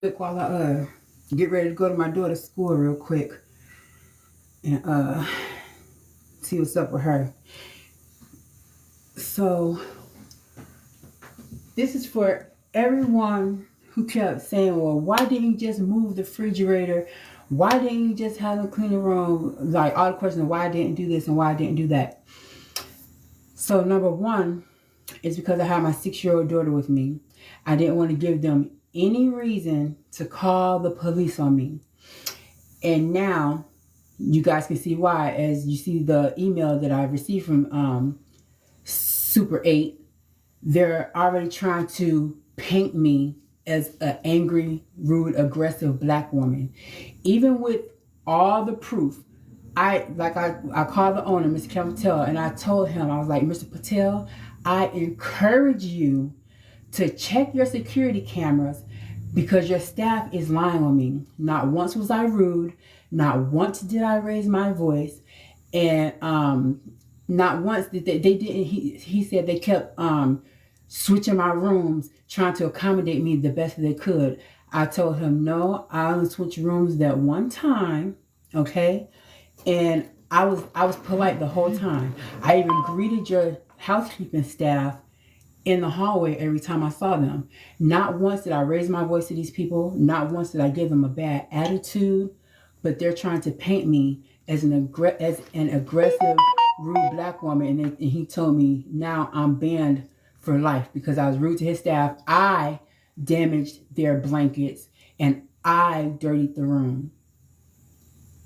While I get ready to go to my daughter's school real quick and see what's up with her. So this is for everyone who kept saying, well, why didn't you just move the refrigerator? Why didn't you just have them clean the room? Like all the questions, why I didn't do this and why I didn't do that. So number one is because I have my 6-year-old daughter with me. I didn't want to give them any reason to call the police on me. And now you guys can see why, as you see the email that I received from Super 8. They're already trying to paint me as an angry, rude, aggressive black woman. Even with all the proof, I called the owner, Mr. Kevin Patel, and I told him, I was like, Mr. Patel, I encourage you to check your security cameras because your staff is lying on me. Not once was I rude. Not once did I raise my voice. And not once did they didn't, he said they kept switching my rooms, trying to accommodate me the best they could. I told him, no, I only switched rooms that one time, okay? And I was polite the whole time. I even greeted your housekeeping staff in the hallway every time I saw them. Not once did I raise my voice to these people. Not once did I give them a bad attitude. But they're trying to paint me as an aggressive, rude black woman. And he told me now I'm banned for life because I was rude to his staff. I damaged their blankets and I dirtied the room.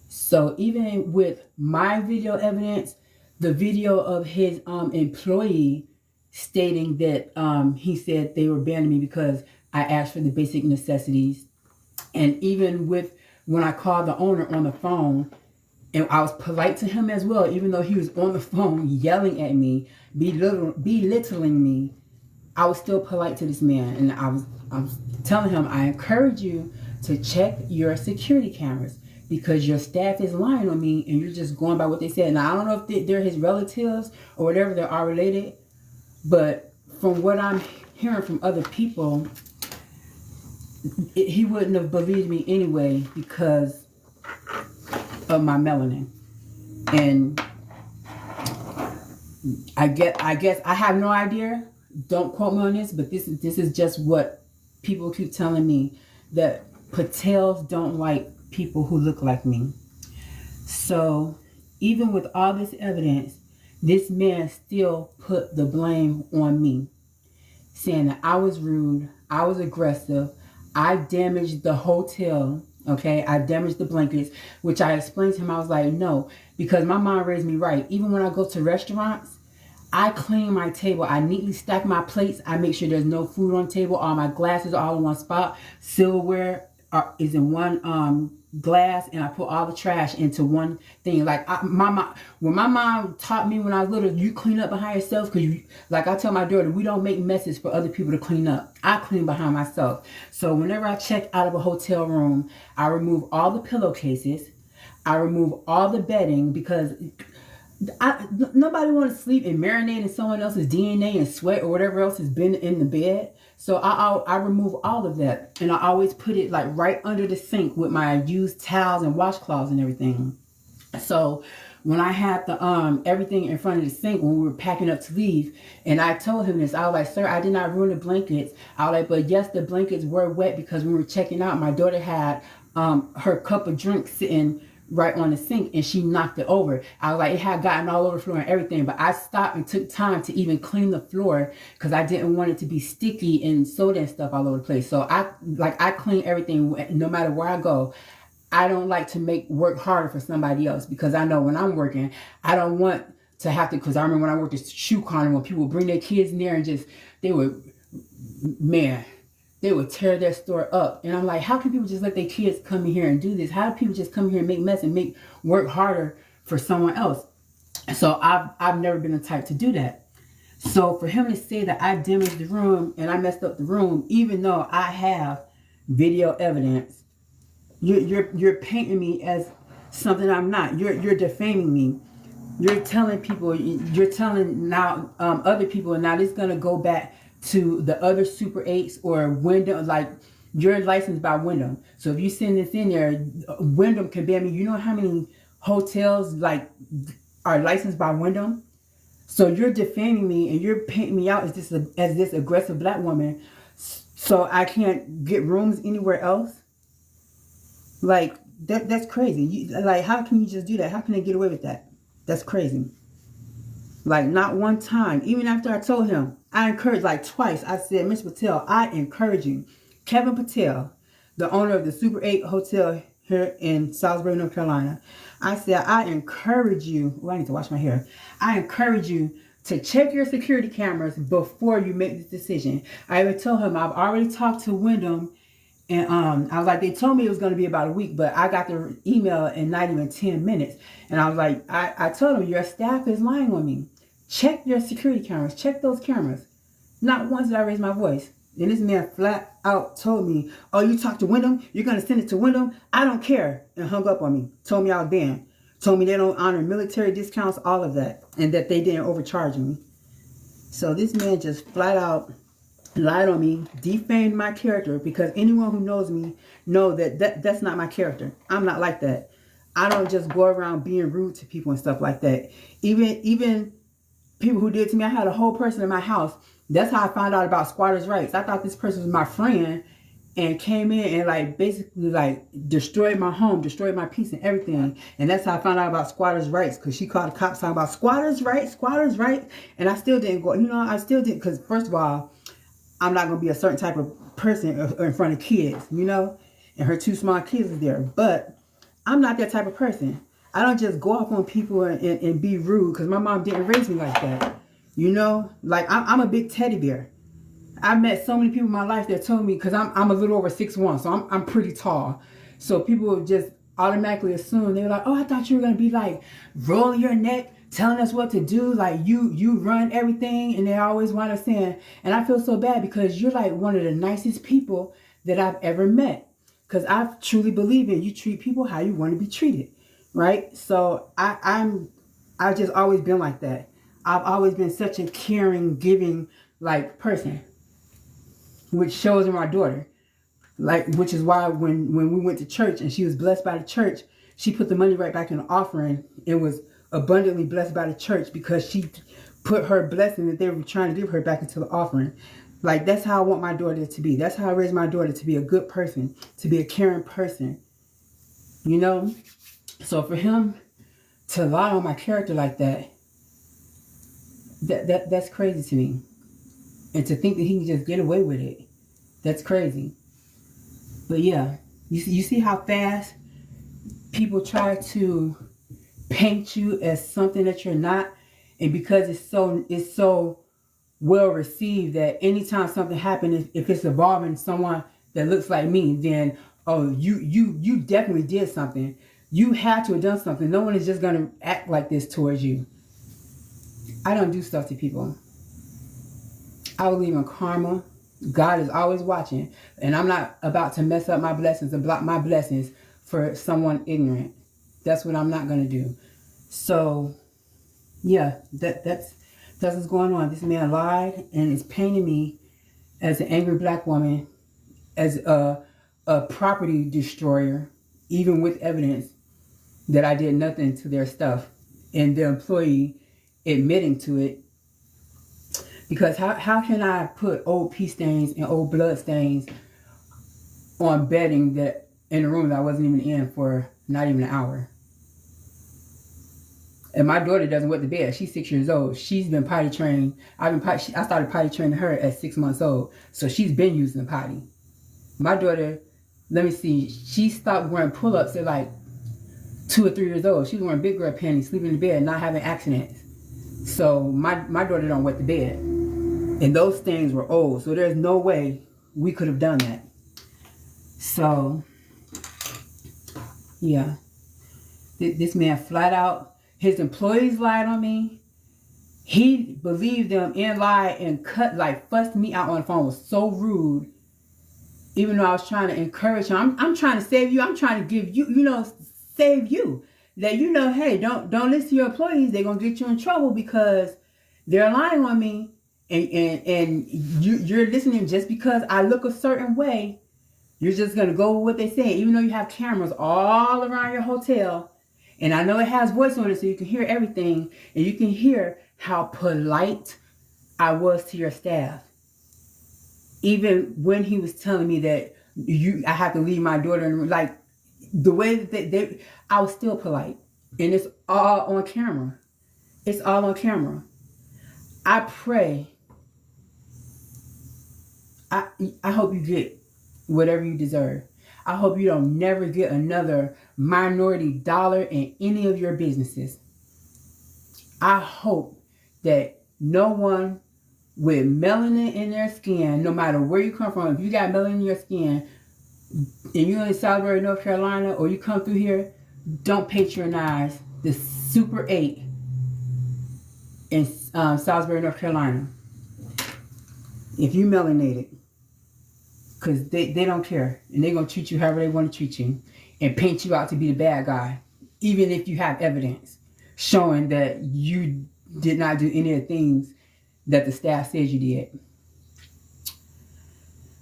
So even with my video evidence, the video of his employee stating that he said they were banning me because I asked for the basic necessities. And even with when I called the owner on the phone, and I was polite to him as well, even though he was on the phone yelling at me, belittling me, I was still polite to this man. And I was telling him, I encourage you to check your security cameras because your staff is lying on me and you're just going by what they said. Now, I don't know if they're his relatives or whatever, they are related, but from what I'm hearing from other people, he wouldn't have believed me anyway because of my melanin. And I guess I have no idea. Don't quote me on this, but this is just what people keep telling me, that Patels don't like people who look like me. So even with all this evidence, this man still put the blame on me, saying that I was rude, I was aggressive, I damaged the hotel, okay? I damaged the blankets, which I explained to him. I was like, no, because my mom raised me right. Even when I go to restaurants, I clean my table. I neatly stack my plates. I make sure there's no food on the table. All my glasses are all in one spot. Silverware is in one glass, and I put all the trash into one thing. Like when my mom taught me when I was little, you clean up behind yourself, because like I tell my daughter, we don't make messes for other people to clean up. I clean behind myself. So whenever I check out of a hotel room, I remove all the pillowcases. I remove all the bedding because nobody want to sleep and marinate in someone else's DNA and sweat or whatever else has been in the bed. So I remove all of that, and I always put it like right under the sink with my used towels and washcloths and everything. So when I had the everything in front of the sink when we were packing up to leave, and I told him this, I was like, sir, I did not ruin the blankets. I was like, but yes, the blankets were wet because when we were checking out, my daughter had her cup of drink sitting right on the sink and she knocked it over. I was like, it had gotten all over the floor and everything, but I stopped and took time to even clean the floor because I didn't want it to be sticky and soda and stuff all over the place. So I clean everything no matter where I go. I don't like to make work harder for somebody else because I know when I'm working, I don't want to have to, because I remember when I worked at Shoe Carnival, when people would bring their kids in there and they would tear their store up. And I'm like, how can people just let their kids come in here and do this? How do people just come here and make mess and make work harder for someone else? So I've never been the type to do that. So for him to say that I damaged the room and I messed up the room, even though I have video evidence, you're painting me as something I'm not. You're defaming me. You're telling people, you're telling now other people, and now this is gonna go back to the other Super 8s or Wyndham, like you're licensed by Wyndham. So if you send this in there, Wyndham can ban me. You know how many hotels like are licensed by Wyndham? So you're defaming me and you're painting me out as this aggressive black woman, so I can't get rooms anywhere else. Like that's crazy. Like, how can you just do that? How can they get away with that? That's crazy. Like, not one time, even after I told him, I encouraged, like twice, I said, Mr. Patel, I encourage you. Kevin Patel, the owner of the Super 8 Hotel here in Salisbury, North Carolina. I said, I encourage you, I need to wash my hair. I encourage you to check your security cameras before you make this decision. I even told him, I've already talked to Wyndham, and I was like, they told me it was going to be about a week, but I got the email in not even 10 minutes. And I was like, I told him, your staff is lying on me. Check your security cameras. Check those cameras. Not once did I raise my voice. And this man flat out told me, oh, you talked to Wyndham? You're going to send it to Wyndham? I don't care. And hung up on me. Told me I was banned. Told me they don't honor military discounts, all of that. And that they didn't overcharge me. So this man just flat out lied on me, defamed my character, because anyone who knows me know that that's not my character. I'm not like that. I don't just go around being rude to people and stuff like that. Even people who did to me, I had a whole person in my house. That's how I found out about squatters' rights. I thought this person was my friend and came in and like basically like destroyed my home, destroyed my peace and everything. And that's how I found out about squatters' rights, because she called the cops talking about squatters' rights. And I still didn't go, I still didn't, because first of all, I'm not going to be a certain type of person in front of kids, and her 2 small kids is there. But I'm not that type of person. I don't just go off on people and be rude, because my mom didn't raise me like that. Like I'm a big teddy bear. I've met so many people in my life that told me, because I'm a little over 6'1", so I'm pretty tall. So people just automatically assume, they're like, oh, I thought you were going to be like rolling your neck, telling us what to do, like you run everything. And they always want to say, and I feel so bad, because you're like one of the nicest people that I've ever met, because I truly believe in you treat people how you want to be treated, right? So I've just always been like that. I've always been such a caring, giving like person, which shows in my daughter, like, which is why when we went to church and she was blessed by the church, she put the money right back in the offering and was abundantly blessed by the church, because she put her blessing that they were trying to give her back into the offering. Like, that's how I want my daughter to be. That's how I raise my daughter, to be a good person, to be a caring person. So for him to lie on my character like that's crazy to me. And to think that he can just get away with it, that's crazy. But yeah, you see how fast people try to paint you as something that you're not, and because it's so well received that anytime something happens, if it's involving someone that looks like me, then oh, you definitely did something. You had to have done something. No one is just gonna act like this towards you. I don't do stuff to people. I believe in karma. God is always watching, and I'm not about to mess up my blessings and block my blessings for someone ignorant. That's what I'm not gonna do. So yeah, that's what's going on. This man lied and is painting me as an angry black woman, as a property destroyer, even with evidence that I did nothing to their stuff, and the employee admitting to it. Because how can I put old pee stains and old blood stains on bedding that in a room that I wasn't even in for not even an hour? And my daughter doesn't wet the bed. She's 6 years old. She's been potty trained. I started potty training her at 6 months old. So she's been using the potty. My daughter, let me see, she stopped wearing pull-ups at like 2 or 3 years old. She was wearing big girl panties, sleeping in bed, not having accidents. So my daughter don't wet the bed. And those things were old. So there's no way we could have done that. So, yeah. This man flat out, his employees lied on me. He believed them and lied and fussed me out on the phone. Was so rude. Even though I was trying to encourage him. I'm trying to save you. I'm trying to give you, save you. That, hey, don't listen to your employees. They're going to get you in trouble because they're lying on me. And you're listening just because I look a certain way. You're just going to go with what they say, even though you have cameras all around your hotel. And I know it has voice on it, so you can hear everything. And you can hear how polite I was to your staff. Even when he was telling me that I have to leave my daughter in the room, like the way that I was still polite. And it's all on camera. It's all on camera. I pray. I hope you get whatever you deserve. I hope you don't never get another minority dollar in any of your businesses. I hope that no one with melanin in their skin, no matter where you come from, if you got melanin in your skin and you're in Salisbury, North Carolina, or you come through here, don't patronize the Super 8 in Salisbury, North Carolina. If you melanated, because they don't care, and they're going to treat you however they want to treat you and paint you out to be the bad guy, even if you have evidence showing that you did not do any of the things that the staff says you did.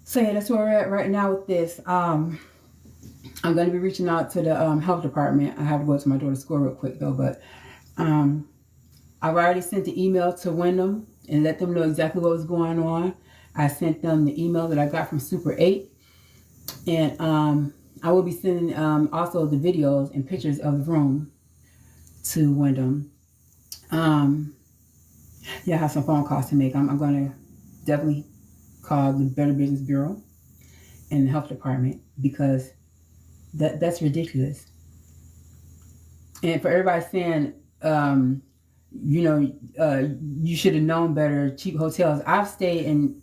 So yeah, that's where we're at right now with this. I'm going to be reaching out to the health department. I have to go to my daughter's school real quick though, but I've already sent the email to Wyndham and let them know exactly what was going on. I sent them the email that I got from Super 8. And I will be sending also the videos and pictures of the room to Wyndham. Yeah, I have some phone calls to make. I'm going to definitely call the Better Business Bureau and the health department, because that's ridiculous. And for everybody saying, you should have known better, cheap hotels. I've stayed in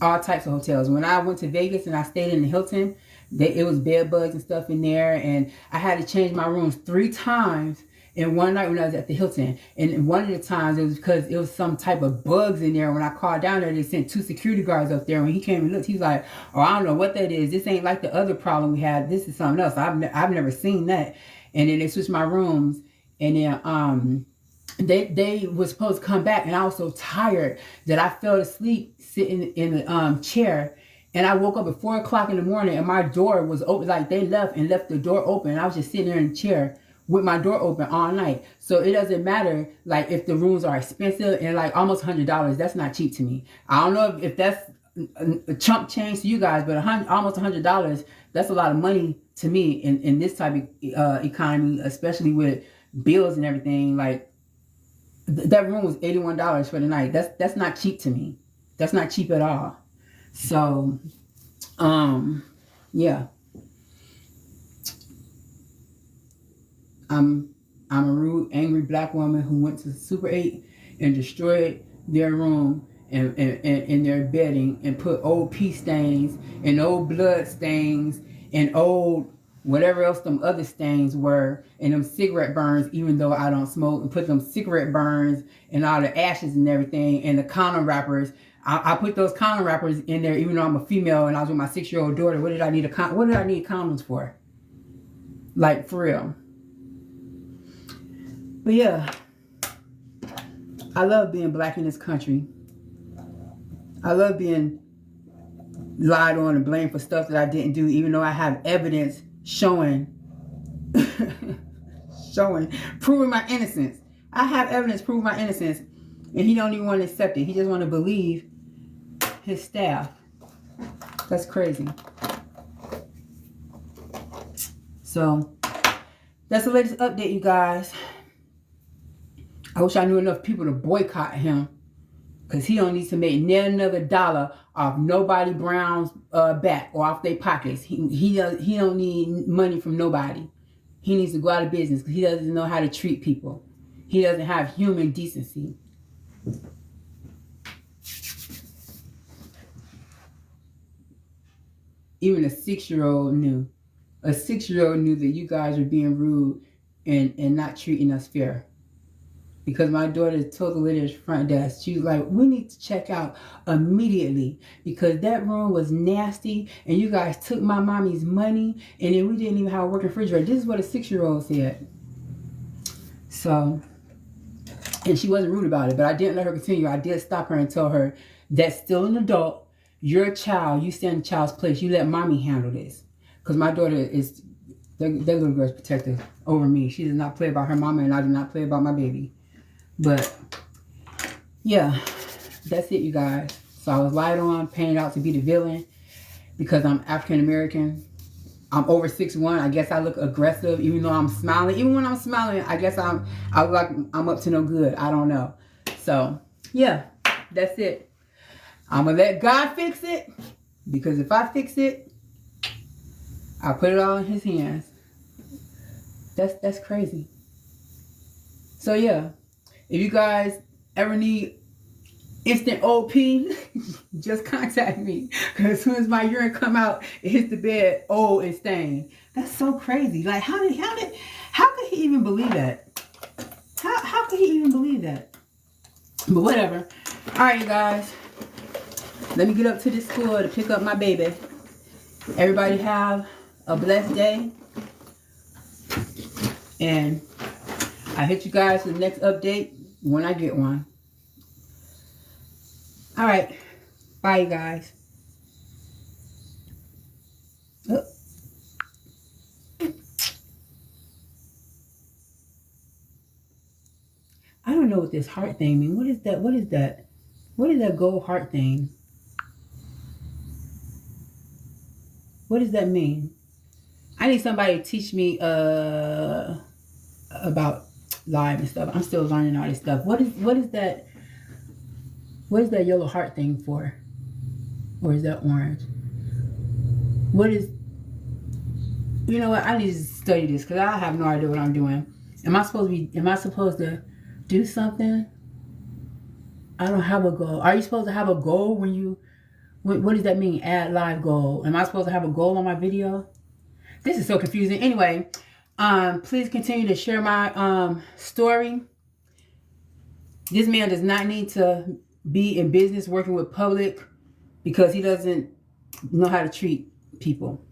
all types of hotels. When I went to Vegas and I stayed in the Hilton, it was bed bugs and stuff in there, and I had to change my rooms 3 times in one night when I was at the Hilton. And one of the times it was because it was some type of bugs in there. When I called down there, they sent 2 security guards up there. When he came and looked, he was like, "Oh, I don't know what that is. This ain't like the other problem we had. This is something else. I've never seen that." And then they switched my rooms, and then they was supposed to come back, and I was so tired that I fell asleep sitting in the chair. And I woke up at 4 o'clock in the morning, and my door was open. Like, they left the door open, and I was just sitting there in the chair with my door open all night. So it doesn't matter, like, if the rooms are expensive and like almost $100. That's not cheap to me. I don't know if that's a chump change to you guys, but almost $100, that's a lot of money to me in this type of economy, especially with bills and everything. Like, that room was $81 for the night. That's not cheap to me. That's not cheap at all. So, yeah. I'm a rude, angry black woman who went to Super 8 and destroyed their room and their bedding and put old pee stains and old blood stains and old whatever else them other stains were, and them cigarette burns, even though I don't smoke, and put them cigarette burns and all the ashes and everything, and the condom wrappers. I put those condom wrappers in there, even though I'm a female and I was with my 6-year-old daughter. What did I need condoms for? Like, for real. But yeah, I love being black in this country. I love being lied on and blamed for stuff that I didn't do, even though I have evidence showing, proving my innocence. I have evidence proving my innocence, and he don't even want to accept it. He just want to believe his staff. That's crazy. So that's the latest update, you guys. I wish I knew enough people to boycott him, because he don't need to make another dollar off nobody Brown's back or off their pockets. He don't need money from nobody. He needs to go out of business because he doesn't know how to treat people. He doesn't have human decency. Even a 6-year-old knew. A 6-year-old knew that you guys were being rude and not treating us fair. Because my daughter told the lady at the front desk, she was like, "We need to check out immediately because that room was nasty and you guys took my mommy's money and then we didn't even have a working refrigerator." This is what a 6-year-old said. So, and she wasn't rude about it, but I didn't let her continue. I did stop her and tell her, "That's still an adult. your child, you stand in the child's place. You let mommy handle this. Because my daughter is, that little girl's protective over me. She does not play about her mama, and I do not play about my baby. But, yeah, that's it, you guys. So I was lied on, painted out to be the villain because I'm African American. I'm over 6'1". I guess I look aggressive, even though I'm smiling. Even when I'm smiling, I guess I look like I'm up to no good. I don't know. So, yeah, that's it. I'm going to let God fix it. Because if I fix it, I'll put it all in his hands. That's crazy. So, yeah. If you guys ever need instant OP, just contact me. Because as soon as my urine come out, it hits the bed old and stained. That's so crazy. Like, how could he even believe that? How could he even believe that? But whatever. All right, you guys. Let me get up to this school to pick up my baby. Everybody have a blessed day. And I'll hit you guys with the next update when I get one. All right. Bye, you guys. Oh. I don't know what this heart thing means. What is that? What is that? What is that gold heart thing? What does that mean? I need somebody to teach me about live and stuff. I'm still learning all this stuff. What is that? What is that yellow heart thing for? Or is that orange? What is... You know what? I need to study this because I have no idea what I'm doing. Am I supposed to do something? I don't have a goal. Are you supposed to have a goal when you... What does that mean? Add live goal. Am I supposed to have a goal on my video? This is so confusing. Anyway, please continue to share my story. This man does not need to be in business working with public because he doesn't know how to treat people.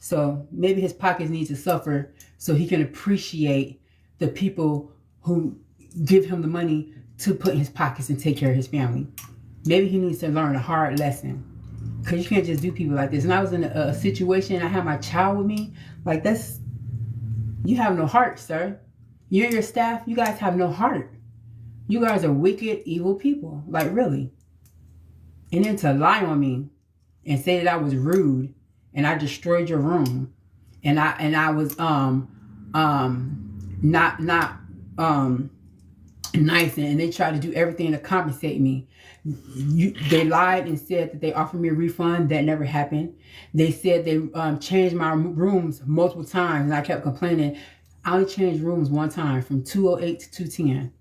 So maybe his pockets need to suffer so he can appreciate the people who give him the money to put in his pockets and take care of his family. Maybe he needs to learn a hard lesson. Because you can't just do people like this. And I was in a situation, I had my child with me. Like, that's... You have no heart, sir. You and your staff, you guys have no heart. You guys are wicked, evil people. Like, really. And then to lie on me and say that I was rude and I destroyed your room. And I was not nice, and they tried to do everything to compensate me. They lied and said that they offered me a refund. That never happened. They said they changed my rooms multiple times, and I kept complaining. I only changed rooms one time, from 208 to 210.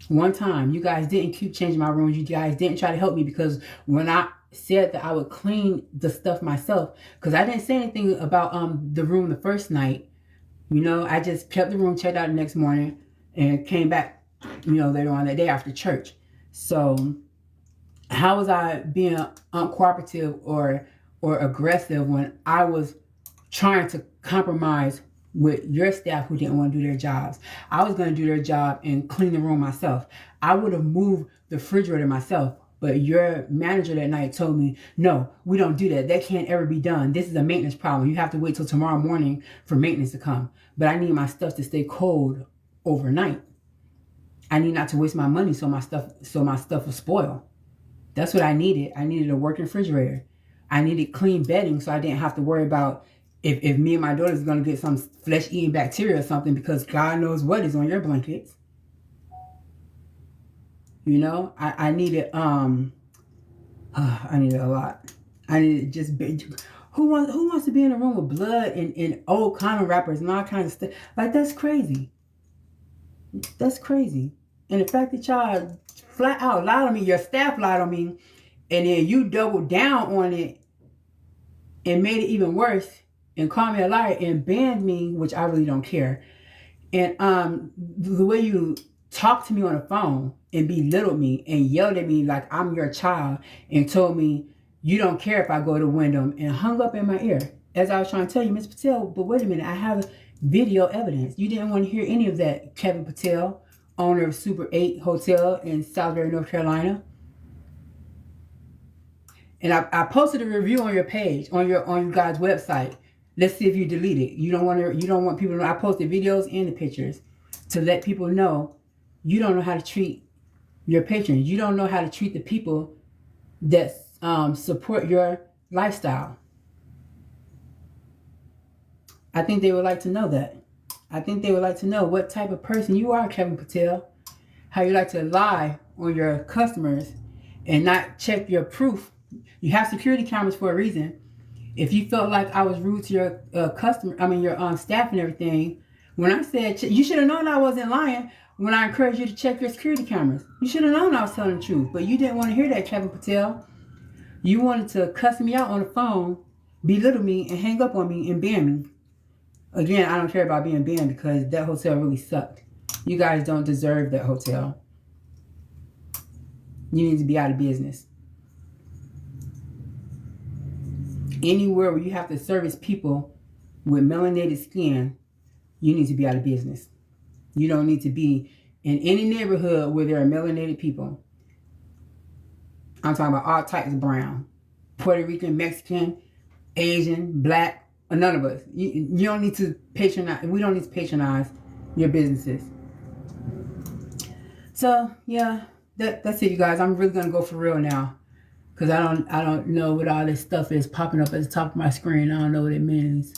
One time. You guys didn't keep changing my rooms. You guys didn't try to help me, because when I said that I would clean the stuff myself, because I didn't say anything about the room the first night. You know, I just kept the room, checked out the next morning, and came back, you know, later on that day after church. So how was I being uncooperative or aggressive when I was trying to compromise with your staff who didn't want to do their jobs? I was going to do their job and clean the room myself. I would have moved the refrigerator myself. But your manager that night told me, no, we don't do that. That can't ever be done. This is a maintenance problem. You have to wait till tomorrow morning for maintenance to come. But I need my stuff to stay cold overnight. I need not to waste my money so my stuff will spoil. That's what I needed. I needed a working refrigerator. I needed clean bedding so I didn't have to worry about if me and my daughter is going to get some flesh-eating bacteria or something, because God knows what is on your blankets. You know, I needed I needed a lot. I needed just who wants to be in a room with blood and old condom wrappers and all kinds of stuff? Like, that's crazy. That's crazy. And the fact that y'all flat out lied on me, your staff lied on me, and then you doubled down on it and made it even worse and called me a liar and banned me, which I really don't care. And the way you talked to me on the phone and belittled me and yelled at me like I'm your child and told me you don't care if I go to Wyndham, and hung up in my ear as I was trying to tell you, Miss Patel, but wait a minute, I have video evidence. You didn't want to hear any of that. Kevin Patel, owner of Super 8 Hotel in Salisbury, North Carolina. And I posted a review on your page, on your guys' website. Let's see if you delete it. You don't want people to know. I posted videos and the pictures to let people know you don't know how to treat your patrons. You don't know how to treat the people that support your lifestyle. I think they would like to know that. I think they would like to know what type of person you are, Kevin Patel. How you like to lie on your customers and not check your proof. You have security cameras for a reason. If you felt like I was rude to your your staff and everything, when I said, you should have known I wasn't lying when I encouraged you to check your security cameras. You should have known I was telling the truth, but you didn't want to hear that, Kevin Patel. You wanted to cuss me out on the phone, belittle me, and hang up on me and ban me. Again, I don't care about being banned because that hotel really sucked. You guys don't deserve that hotel. You need to be out of business. Anywhere where you have to service people with melanated skin, you need to be out of business. You don't need to be in any neighborhood where there are melanated people. I'm talking about all types of brown. Puerto Rican, Mexican, Asian, black, none of us. You don't need to patronize. We don't need to patronize your businesses. So yeah, that's it, you guys. I'm really gonna go for real now, cause I don't know what all this stuff is popping up at the top of my screen. I don't know what it means.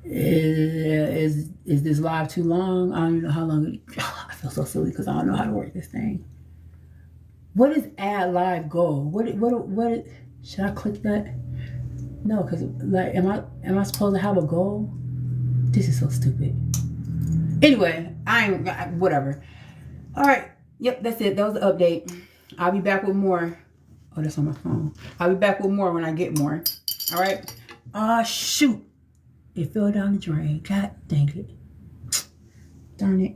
Is this live too long? I don't even know how long. I feel so silly because I don't know how to work this thing. What is add live goal? What should I click that? No, because like, am I supposed to have a goal? This is so stupid. Anyway, whatever. All right. Yep, that's it. That was the update. I'll be back with more. Oh, that's on my phone. I'll be back with more when I get more. All right. Shoot. It fell down the drain. God dang it. Darn it.